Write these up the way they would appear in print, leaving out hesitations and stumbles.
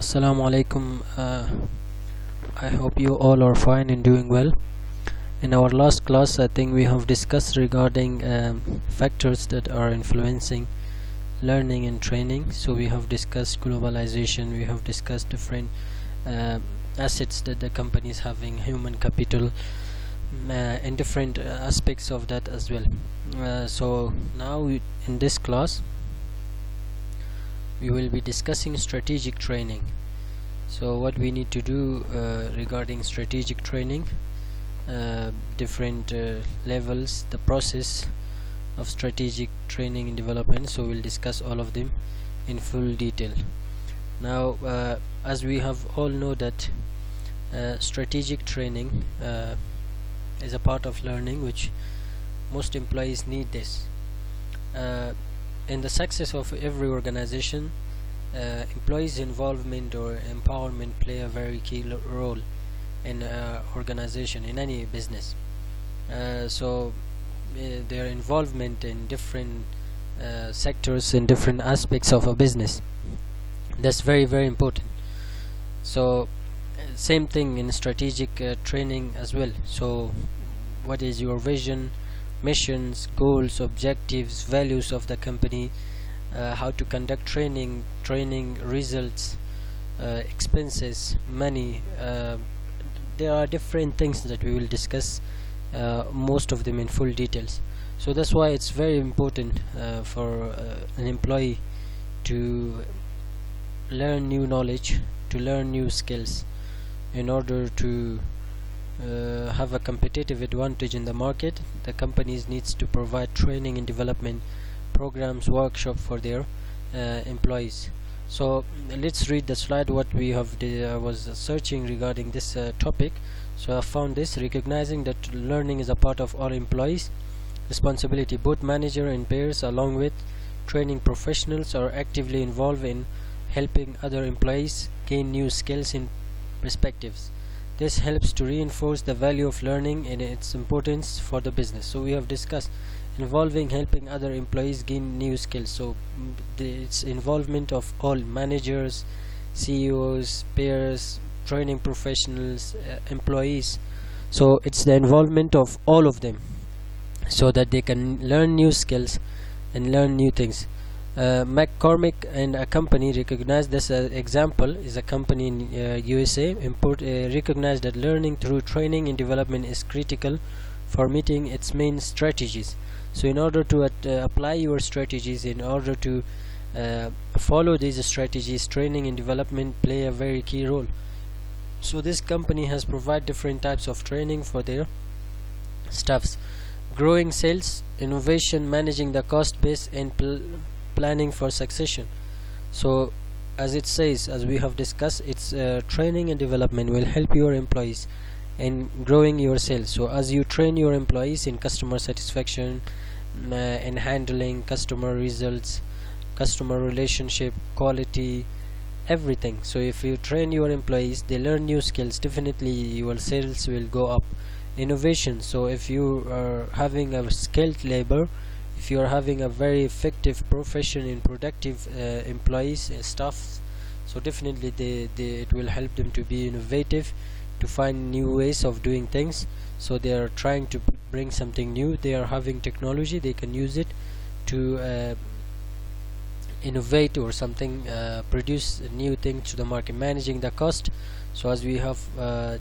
Assalamu alaikum. I hope you all are fine and doing well. In our last class, I think we have discussed regarding factors that are influencing learning and training. So we have discussed globalization, we have discussed different uh, assets that the company is having, human capital, and different aspects of that as well. So now in this class, we will be discussing strategic training. So what we need to do regarding strategic training, different levels, the process of strategic training and development. So we'll discuss all of them in full detail. Now as we have all know that strategic training is a part of learning, which most employees need this. In the success of every organization, employees' involvement or empowerment play a very key role in organization, in any business. Their involvement in different sectors, in different aspects of a business, that's very, very important. So same thing in strategic training as well. So what is your vision, missions, goals, objectives, values of the company, how to conduct training results, expenses, money. There are different things that we will discuss, most of them in full details. So that's why it's very important for an employee to learn new knowledge, to learn new skills, in order to have a competitive advantage in the market. The companies needs to provide training and development programs, workshop for their employees. So let's read the slide what we have was searching regarding this topic. So I found this: recognizing that learning is a part of all employees' responsibility. Both manager and peers, along with training professionals, are actively involved in helping other employees gain new skills and perspectives. This helps to reinforce the value of learning and its importance for the business. So we have discussed involving helping other employees gain new skills. So it's involvement of all managers, CEOs, peers, training professionals, employees. So it's the involvement of all of them, so that they can learn new skills and learn new things. McCormick and a company recognized this example is a company in USA recognized that learning through training and development is critical for meeting its main strategies. So in order to apply your strategies, in order to follow these strategies, training and development play a very key role. So this company has provided different types of training for their staffs: growing sales, innovation, managing the cost base, and planning for succession. So as it says, as we have discussed, it's training and development will help your employees in growing your sales. So as you train your employees in customer satisfaction, in handling customer results, customer relationship, quality, everything. So if you train your employees, they learn new skills, definitely your sales will go up. Innovation: so if you are having a skilled labor, if you are having a very effective profession in productive employees, staff, so definitely it will help them to be innovative, to find new ways of doing things. So they are trying to bring something new, they are having technology, they can use it to innovate or something, produce a new thing to the market. Managing the cost: so as we have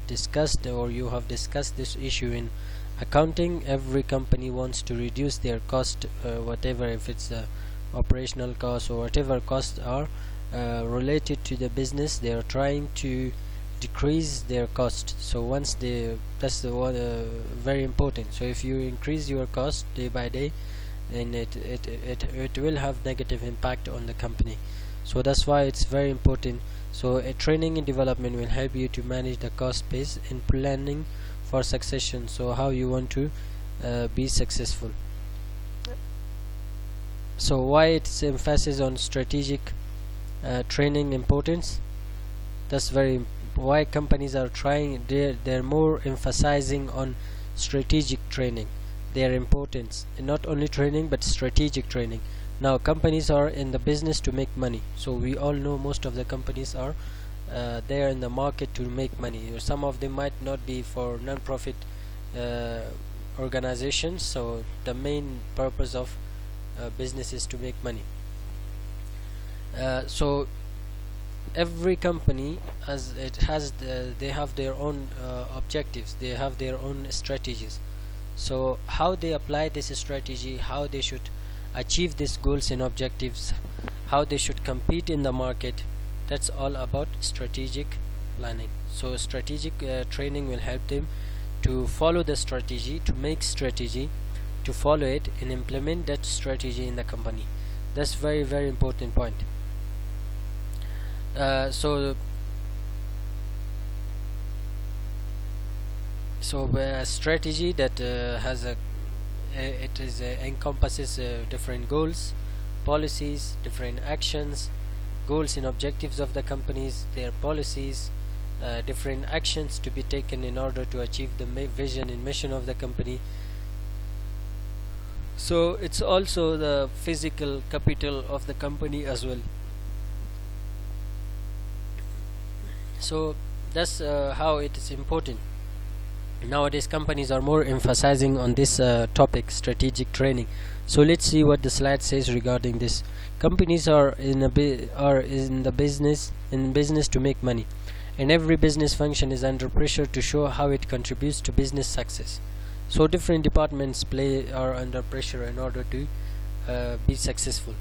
discussed, or you have discussed this issue in accounting, every company wants to reduce their cost, whatever, if it's operational costs or whatever costs are related to the business, they are trying to decrease their cost. So once that's the one very important. So if you increase your cost day by day, then it will have negative impact on the company. So that's why it's very important. So training and development will help you to manage the cost base in planning for succession. So how you want to be successful. So why it's emphasis on strategic training importance? That's very why companies are trying, they're more emphasizing on strategic training, their importance, and not only training but strategic training. Now companies are in the business to make money, so we all know most of the companies are they are in the market to make money. Some of them might not be for non-profit uh, organizations, so the main purpose of business is to make money. So every company, as it has they have their own objectives, they have their own strategies. So how they apply this strategy, how they should achieve these goals and objectives, how they should compete in the market, that's all about strategic planning. So strategic training will help them to follow the strategy, to make strategy, to follow it and implement that strategy in the company. That's very, very important point. So a strategy that has a it is encompasses different goals, policies, different actions, goals and objectives of the companies, their policies, different actions to be taken in order to achieve the vision and mission of the company. So it's also the physical capital of the company as well. So that's how it is important. Nowadays companies are more emphasizing on this topic, strategic training. So let's see what the slide says regarding this. Companies are in the business to make money, and every business function is under pressure to show how it contributes to business success. So different departments are under pressure in order to be successful,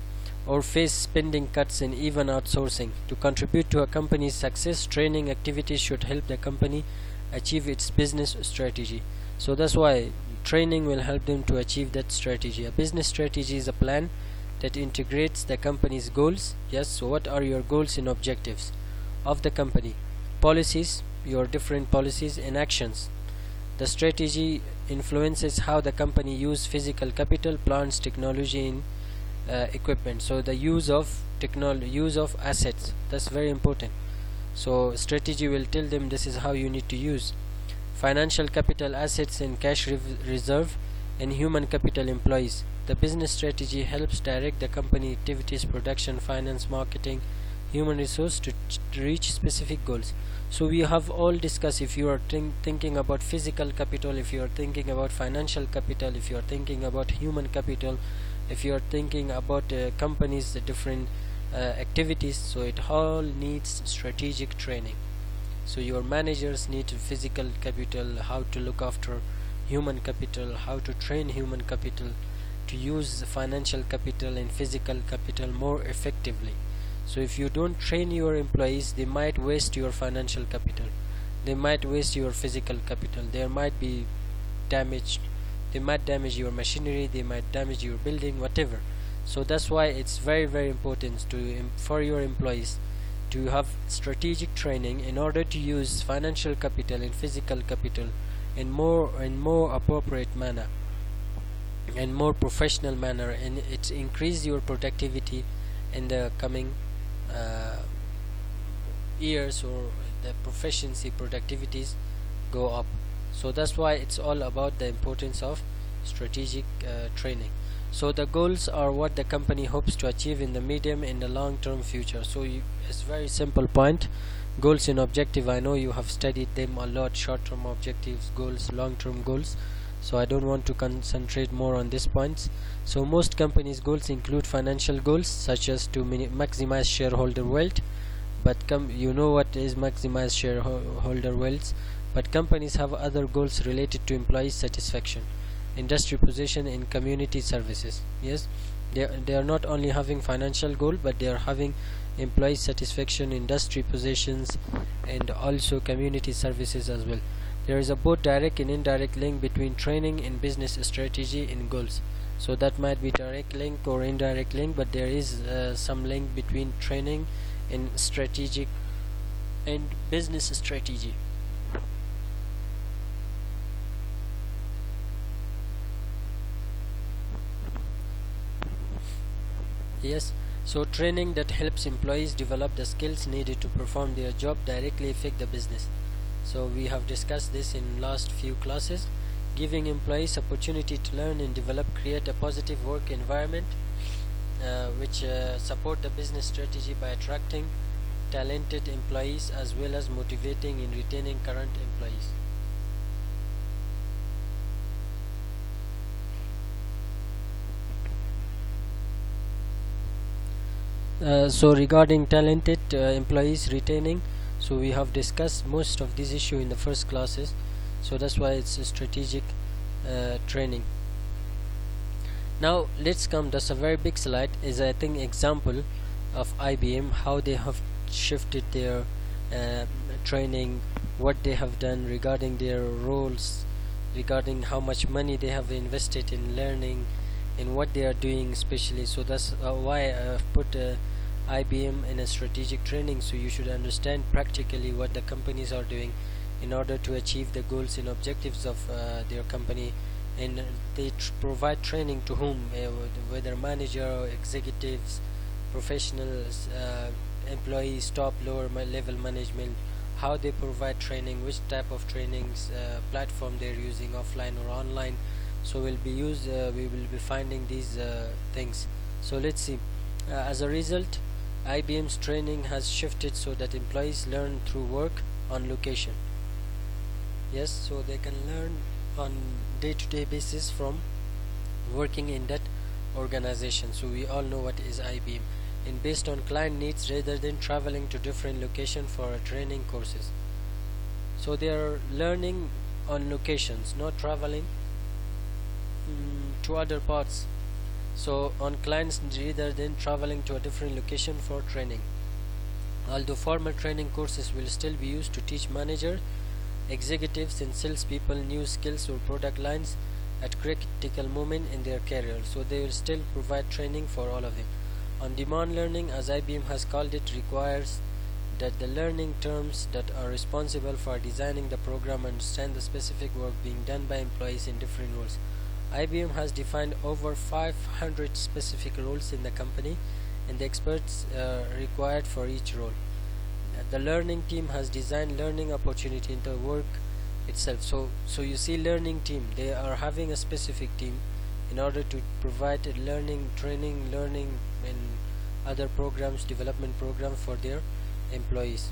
or face spending cuts and even outsourcing. To contribute to a company's success, training activities should help the company achieve its business strategy. So that's why training will help them to achieve that strategy. A business strategy is a plan that integrates the company's goals. Yes, so what are your goals and objectives of the company? Policies, your different policies and actions. The strategy influences how the company use physical capital, plants, technology and equipment. So the use of assets, that's very important. So strategy will tell them this is how you need to use financial capital, assets and cash reserve, and human capital, employees. The business strategy helps direct the company activities, production, finance, marketing, human resource to reach specific goals. So we have all discussed, if you are thinking about physical capital, if you are thinking about financial capital, if you are thinking about human capital, if you are thinking about companies, the different activities, so it all needs strategic training. So your managers need physical capital, how to look after human capital, how to train human capital to use financial capital and physical capital more effectively. So if you don't train your employees, they might waste your financial capital, they might waste your physical capital, there might be damage, they might damage your machinery, they might damage your building, whatever. So that's why it's very, very important for your employees to have strategic training in order to use financial capital and physical capital in more appropriate manner and more professional manner, and it increase your productivity in the coming years, or the proficiency productivities go up. So that's why it's all about the importance of strategic training. So the goals are what the company hopes to achieve in the medium and the long term future. So it's very simple point. Goals and objective, I know you have studied them a lot, short term objectives, goals, long term goals, so I don't want to concentrate more on these points. So most companies' goals include financial goals such as to maximize shareholder wealth, but you know what is maximize shareholder wealth, but companies have other goals related to employee satisfaction, industry position and community services. Yes, they are not only having financial goal, but they are having employee satisfaction, industry positions and also community services as well. There is a both direct and indirect link between training and business strategy and goals. So that might be direct link or indirect link, but there is some link between training and strategic and business strategy. Yes, so training that helps employees develop the skills needed to perform their job directly affect the business. So we have discussed this in last few classes. Giving employees opportunity to learn and develop, create a positive work environment which support the business strategy by attracting talented employees as well as motivating in retaining current employees. So regarding talented employees retaining, so we have discussed most of this issue in the first classes, so that's why it's a strategic training. Now let's come, that's a very big slide, is I think example of IBM, how they have shifted their training, what they have done regarding their roles, regarding how much money they have invested in learning, in what they are doing especially. So that's why I've put IBM in a strategic training, so you should understand practically what the companies are doing in order to achieve the goals and objectives of their company. And they provide training to whom, whether manager or executives, professionals, employees, top lower level management, how they provide training, which type of trainings platform they're using, offline or online. So we will be finding these things. So let's see. As a result, IBM's training has shifted so that employees learn through work on location. Yes, so they can learn on day-to-day basis from working in that organization. So we all know what is IBM, and based on client needs rather than traveling to different location for training courses. So they are learning on locations, not traveling to other parts. So on clients rather than traveling to a different location for training. Although formal training courses will still be used to teach managers, executives and salespeople new skills or product lines at critical moment in their career, so they will still provide training for all of them. On-demand learning, as IBM has called it, requires that the learning terms that are responsible for designing the program understand the specific work being done by employees in different roles. IBM has defined over 500 specific roles in the company and the experts required for each role. The learning team has designed learning opportunity into work itself. So you see, learning team, they are having a specific team in order to provide learning, training, learning and other programs, development programs for their employees.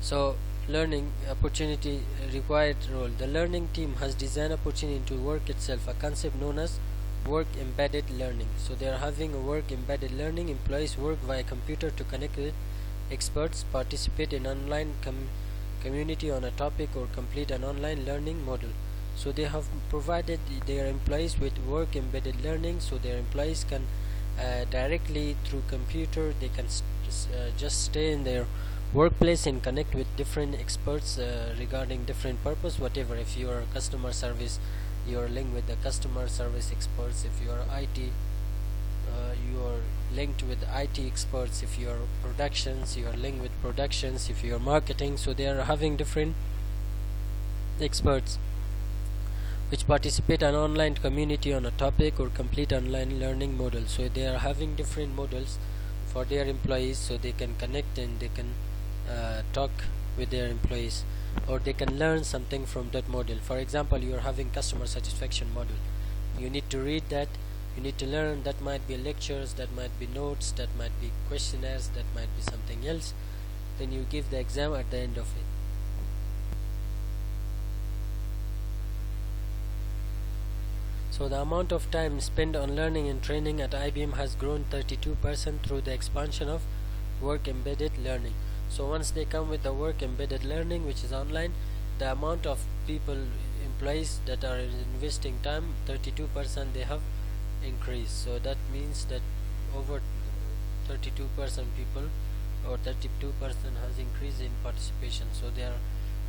So learning opportunity required role. The learning team has designed opportunity into work itself, a concept known as work embedded learning. So they are having a work embedded learning. Employees work via computer to connect with experts, participate in online community on a topic, or complete an online learning model. So they have provided their employees with work embedded learning, so their employees can directly through computer, they can just stay in their workplace and connect with different experts regarding different purpose, whatever. If you are customer service, you are linked with the customer service experts. If you are IT, you are linked with IT experts. If you are productions, you are linked with productions. If you are marketing, so they are having different experts which participate in online community on a topic or complete online learning model. So they are having different models for their employees, so they can connect and they can talk with their employees, or they can learn something from that model. For example, you are having customer satisfaction model, you need to read that, you need to learn. That might be lectures, that might be notes, that might be questionnaires, that might be something else. Then you give the exam at the end of it. So the amount of time spent on learning and training at IBM has grown 32% through the expansion of work embedded learning. So once they come with the work embedded learning, which is online, the amount of people, employees that are investing time, 32% they have increased. So that means that over 32% people, or 32% has increased in participation. So they are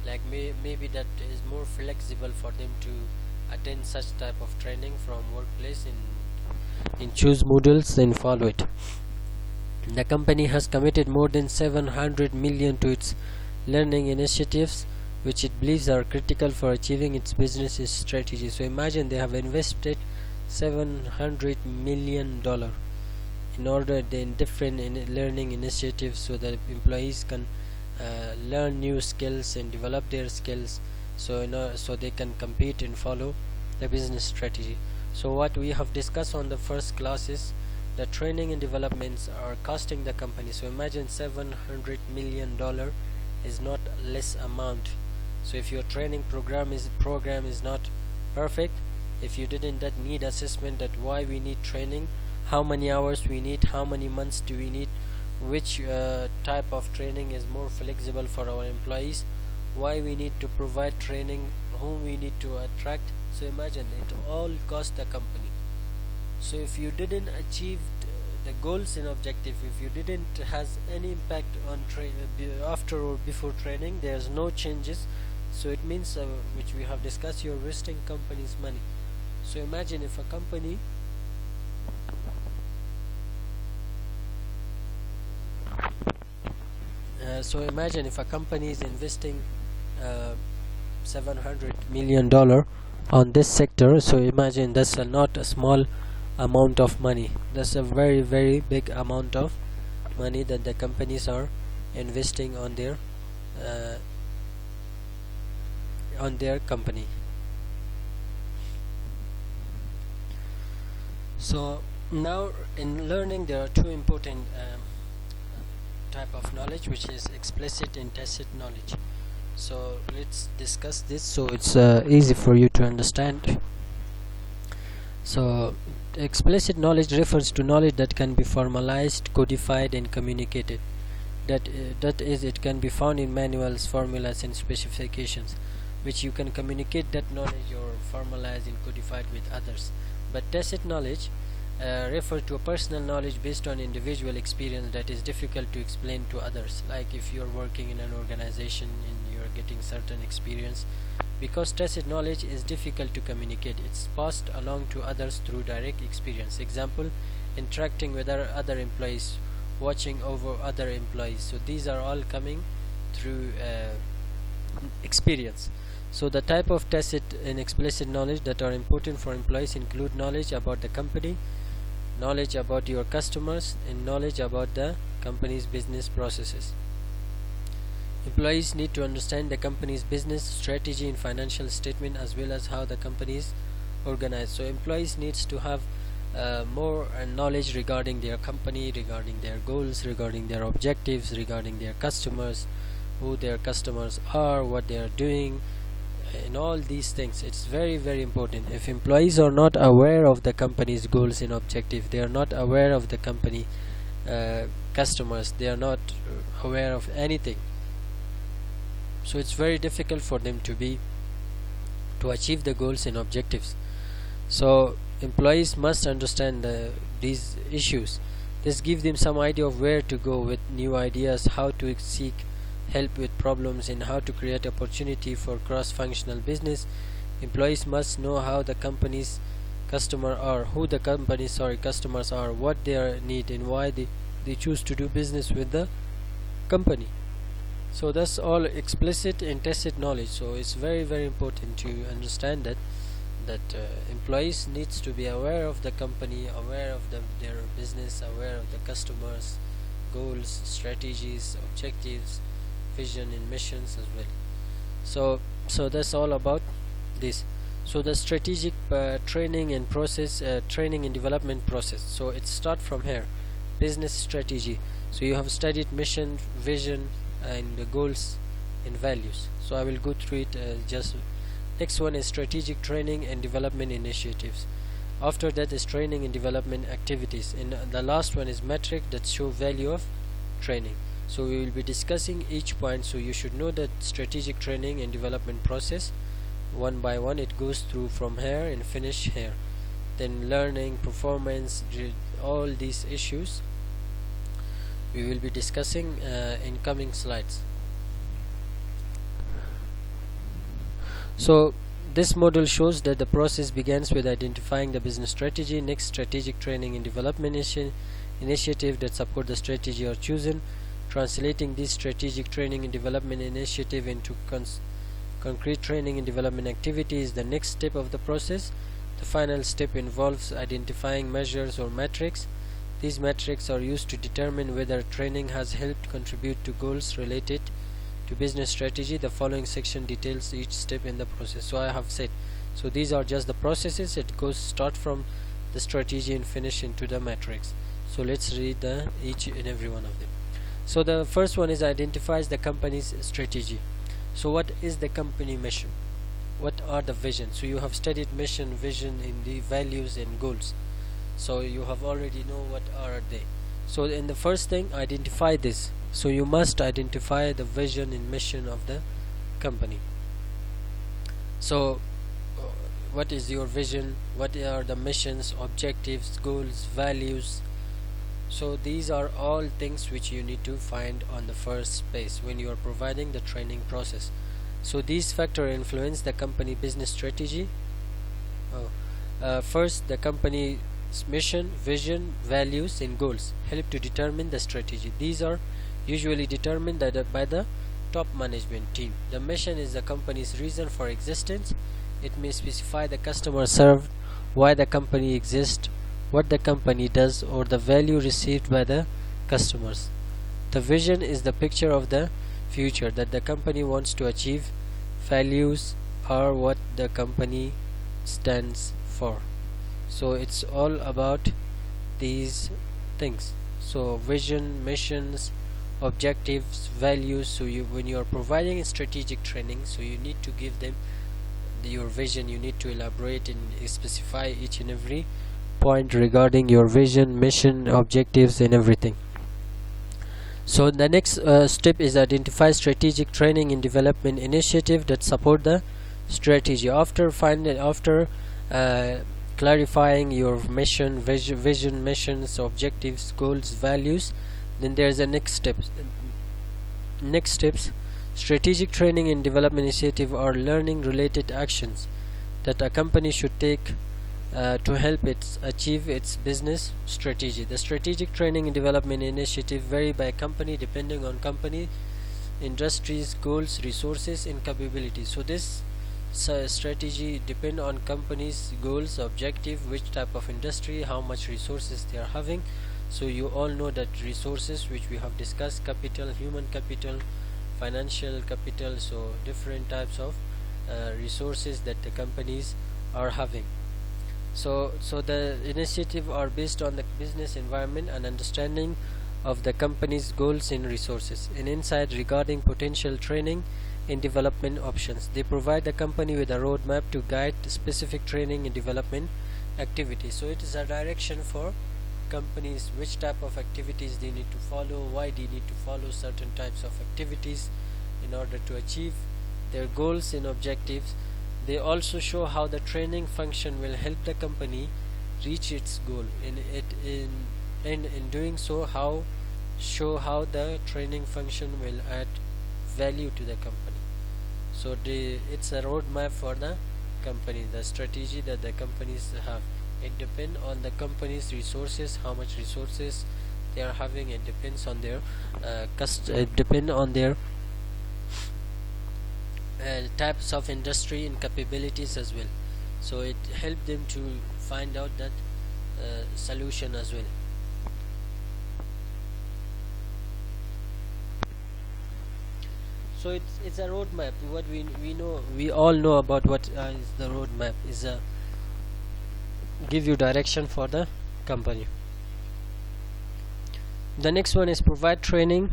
like maybe that is more flexible for them to attend such type of training from workplace and choose modules and follow it. The company has committed more than 700 million to its learning initiatives, which it believes are critical for achieving its business strategy. So imagine they have invested $700 million in order in different learning initiatives, so that employees can learn new skills and develop their skills, so they can compete and follow the business strategy. So what we have discussed on the first classes the training and developments are costing the company. So imagine $700 million is not less amount. So if your training program is not perfect, if you didn't that need assessment that why we need training, how many hours we need, how many months do we need, which type of training is more flexible for our employees, why we need to provide training, whom we need to attract. So imagine it all cost the company. So if you didn't achieve the goals and objective, if you didn't has any impact on after or before training, there's no changes. So it means which we have discussed, you're wasting company's money. So imagine if a company is investing $700 million on this sector. So imagine that's not a small amount of money, that's a very very big amount of money that the companies are investing on their company. So now in learning there are two important type of knowledge, which is explicit and tacit knowledge. So let's discuss this so it's easy for you to understand. So explicit knowledge refers to knowledge that can be formalized, codified and communicated. That is, it can be found in manuals, formulas and specifications, which you can communicate that knowledge or formalize and codified with others. But tacit knowledge refer to a personal knowledge based on individual experience that is difficult to explain to others. Like if you're working in an organization and you're getting certain experience, because tacit knowledge is difficult to communicate, it's passed along to others through direct experience. Example, interacting with other employees, watching over other employees. So these are all coming through experience. So the type of tacit and explicit knowledge that are important for employees include knowledge about the company, knowledge about your customers, and knowledge about the company's business processes. Employees need to understand the company's business strategy and financial statement, as well as how the company is organized. So employees needs to have more knowledge regarding their company, regarding their goals, regarding their objectives, regarding their customers, who their customers are, what they are doing, and all these things. It's very very important. If employees are not aware of the company's goals and objectives, they are not aware of the company customers, they are not aware of anything, so it's very difficult for them to achieve the goals and objectives. So employees must understand these issues. This gives them some idea of where to go with new ideas, how to seek help with problems, and how to create opportunity for cross-functional business. Employees must know how the company's customers are, who the company's customers are, what they need, and why they choose to do business with the company. So that's all explicit and tacit knowledge. So it's very very important to understand that employees needs to be aware of the company, aware of their business, aware of the customers, goals, strategies, objectives, vision and missions as well. So that's all about this. So the strategic training and development process. So it starts from here. Business strategy. So you have studied mission, vision and the goals and values. So I will go through it. Just next one is strategic training and development initiatives. After that is training and development activities, and the last one is metric that show value of training. So we will be discussing each point. So you should know that strategic training and development process one by one. It goes through from here and finish here. Then learning, performance, all these issues we will be discussing in coming slides. So this model shows that the process begins with identifying the business strategy. Next, strategic training and development initiative that support the strategy are chosen. Translating this strategic training and development initiative into concrete training and development activities is the next step of the process. The final step involves identifying measures or metrics. These metrics are used to determine whether training has helped contribute to goals related to business strategy. The following section details each step in the process. So I have said, so these are just the processes. It goes start from the strategy and finish into the metrics. So let's read each and every one of them. So the first one is identifies the company's strategy. So what is the company mission? What are the vision? So you have studied mission, vision, in the values and goals. So you have already know what are they. So in the first thing, identify this. So you must identify the vision and mission of the company. So what is your vision? What are the missions, objectives, goals, values? So these are all things which you need to find on the first space when you are providing the training process. So these factors influence the company business strategy. First, the company's mission, vision, values and goals help to determine the strategy. These are usually determined by the top management team. The mission is the company's reason for existence. It may specify the customer served, why the company exists, what the company does, or the value received by the customers. The vision is the picture of the future that the company wants to achieve. Values are what the company stands for. So it's all about these things. So vision, missions, objectives, values. So when you are providing strategic training, so you need to give them your vision. You need to elaborate and specify each and every point regarding your vision, mission, objectives and everything. So the next step is identify strategic training and development initiative that support the strategy. After clarifying your mission, vision, missions, objectives, goals, values, then there's a next steps. Strategic training and development initiative are learning related actions that a company should take to help it achieve its business strategy. The strategic training and development initiative vary by company depending on company, industries, goals, resources and capabilities. So this strategy depend on company's goals, objective, which type of industry, how much resources they are having. So you all know that resources which we have discussed: capital, human capital, financial capital. So different types of resources that the companies are having. So the initiative are based on the business environment and understanding of the company's goals and resources, and insight regarding potential training and development options. They provide the company with a roadmap to guide specific training and development activities. So it is a direction for companies, which type of activities they need to follow, why they need to follow certain types of activities in order to achieve their goals and objectives. They also show how the training function will help the company reach its goal. In doing so, show how the training function will add value to the company. So it's a roadmap for the company, the strategy that the companies have. It depends on the company's resources, how much resources they are having. It depends on their types of industry and capabilities as well. So it helped them to find out that solution as well. So it's a roadmap. What we all know about what is the roadmap is give you direction for the company. The next one is provide training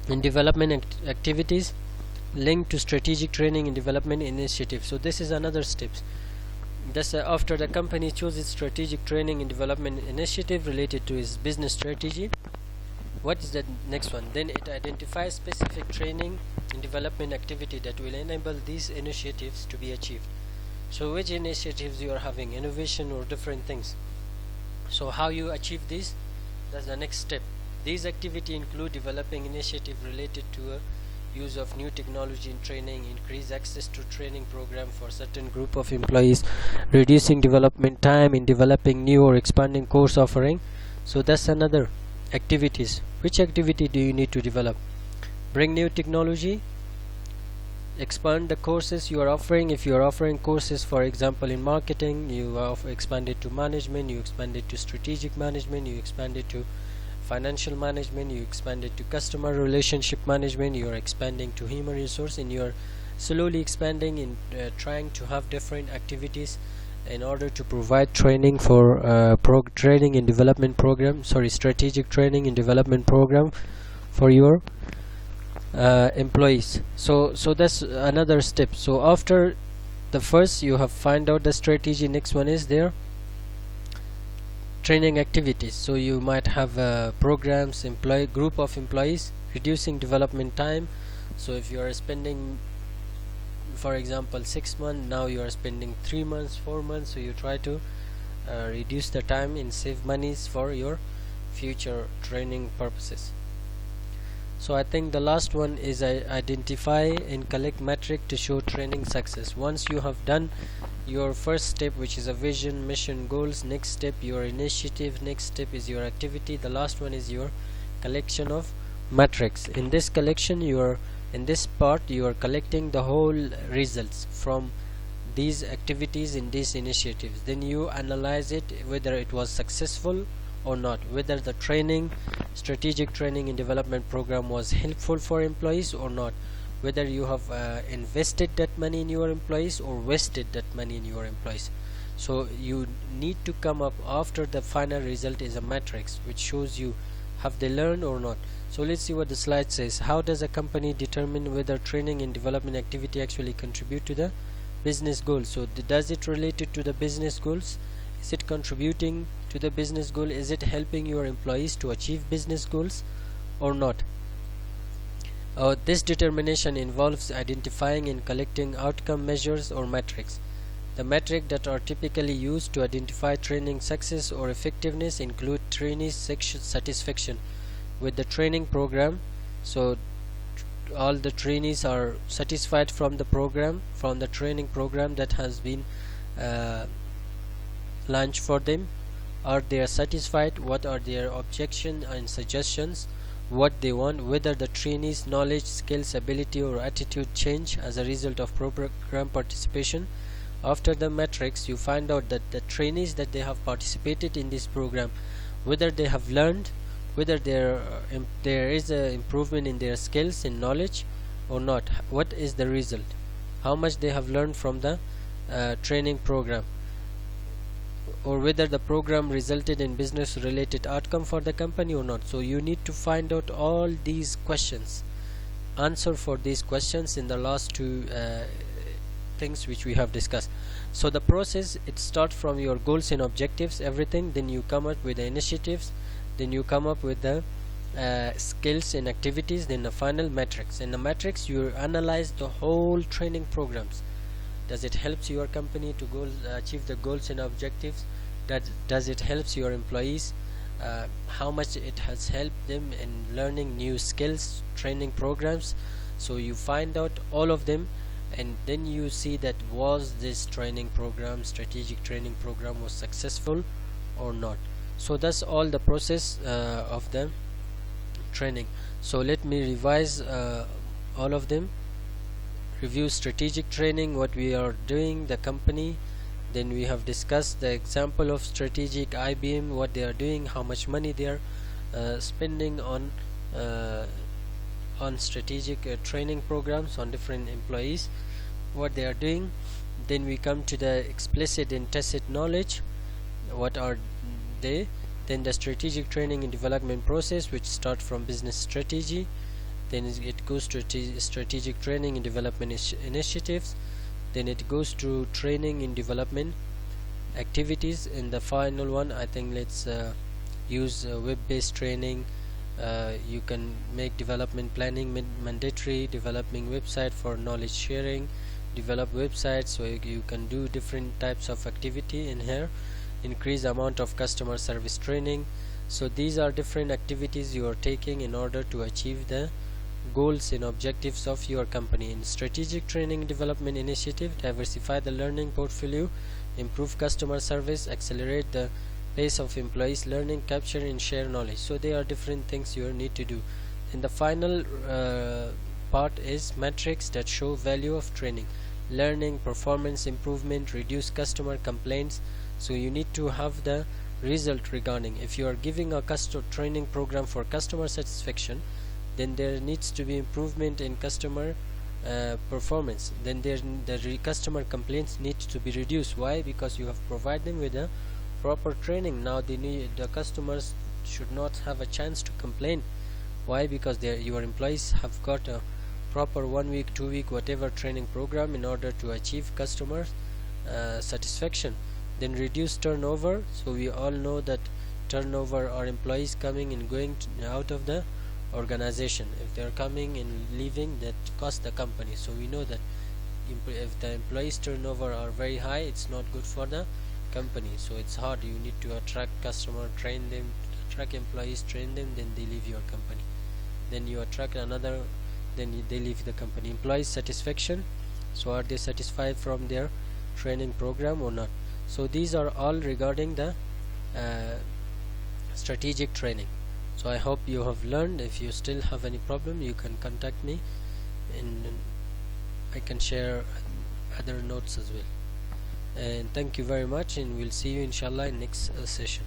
and development activities linked to strategic training and development initiative. So this is another steps. Thus, after the company chooses strategic training and development initiative related to its business strategy, what is the next one? Then it identifies specific training and development activity that will enable these initiatives to be achieved. So which initiatives you are having, innovation or different things. So how you achieve this? That's the next step. These activities include developing initiative related to use of new technology in training, increase access to training program for certain group of employees, reducing development time in developing new or expanding course offering. So that's another activities. Which activity do you need to develop? Bring new technology, expand the courses you are offering. If you are offering courses, for example, in marketing, you expand it to management, you expand it to strategic management, you expand it to financial management, you expand it to customer relationship management, you are expanding to human resource, and you are slowly expanding in trying to have different activities in order to provide training for training and development program, strategic training and development program for your employees. So that's another step. So after the first, you have find out the strategy. Next one is their training activities. So you might have programs, group of employees, reducing development time. So if you are spending, for example, 6 months, now you are spending 3 months, 4 months, so you try to reduce the time and save monies for your future training purposes. So I think the last one is identify and collect metric to show training success. Once you have done your first step, which is a vision, mission, goals, next step your initiative, next step is your activity, the last one is your collection of metrics. In this collection, in this part you are collecting the whole results from these activities in these initiatives. Then you analyze it, whether it was successful or not, whether the strategic training and development program was helpful for employees or not, whether you have invested that money in your employees or wasted that money in your employees. So you need to come up after the final result is a matrix which shows you have they learned or not. So let's see what the slide says. How does a company determine whether training and development activity actually contribute to the business goals? So does it related to the business goals? Is it contributing to the business goal? Is it helping your employees to achieve business goals or not? This determination involves identifying and collecting outcome measures or metrics. The metrics that are typically used to identify training success or effectiveness include trainees' satisfaction with the training program. So all the trainees are satisfied from the program, from the training program that has been launched for them. Are they satisfied? What are their objections and suggestions? What they want, whether the trainees' knowledge, skills, ability or attitude change as a result of program participation. After the metrics, you find out that the trainees that they have participated in this program, whether they have learned, whether there is a improvement in their skills and knowledge or not, what is the result, how much they have learned from the training program, or whether the program resulted in business related outcome for the company or not. So you need to find out all these questions, answer for these questions in the last two things which we have discussed. So the process, it starts from your goals and objectives, everything, then you come up with the initiatives, then you come up with the skills and activities, then the final metrics. In the metrics, you analyze the whole training programs. Does it help your company to achieve the goals and objectives? Does it help your employees? How much it has helped them in learning new skills, training programs? So you find out all of them, and then you see that was this training program, strategic training program, was successful or not. So that's all the process of the training. So let me revise all of them. Review strategic training, what we are doing, the company. Then we have discussed the example of strategic IBM, what they are doing, how much money they are spending on strategic training programs on different employees, what they are doing. Then we come to the explicit and tacit knowledge, what are they. Then the strategic training and development process, which start from business strategy, then it goes to strategic training and development initiatives, then it goes to training and development activities. In the final one, I think let's use web-based training. You can make development planning mandatory, developing website for knowledge sharing, develop websites, so you can do different types of activity in here. Increase amount of customer service training. So these are different activities you are taking in order to achieve the goals and objectives of your company. In strategic training development initiative, diversify the learning portfolio, improve customer service, accelerate the pace of employees learning, capture and share knowledge. So there are different things you need to do. And the final part is metrics that show value of training, learning, performance improvement, reduce customer complaints. So you need to have the result regarding, if you are giving a training program for customer satisfaction, then there needs to be improvement in customer performance, then the customer complaints need to be reduced. Why? Because you have provided them with a proper training. Now the customers should not have a chance to complain. Why? Because your employees have got a proper 1 week, 2 week, whatever training program in order to achieve customer satisfaction. Then reduce turnover. So we all know that turnover are employees coming and going out of the organization. If they are coming and leaving, that costs the company. So we know that if the employees turnover are very high, it's not good for the company. So it's hard. You need to attract customer, train them, attract employees, train them, then they leave your company. Then you attract another, then they leave the company. Employees satisfaction. So are they satisfied from their training program or not? So these are all regarding the strategic training. So I hope you have learned. If you still have any problem, you can contact me and I can share other notes as well. And thank you very much, and we'll see you inshallah in next session.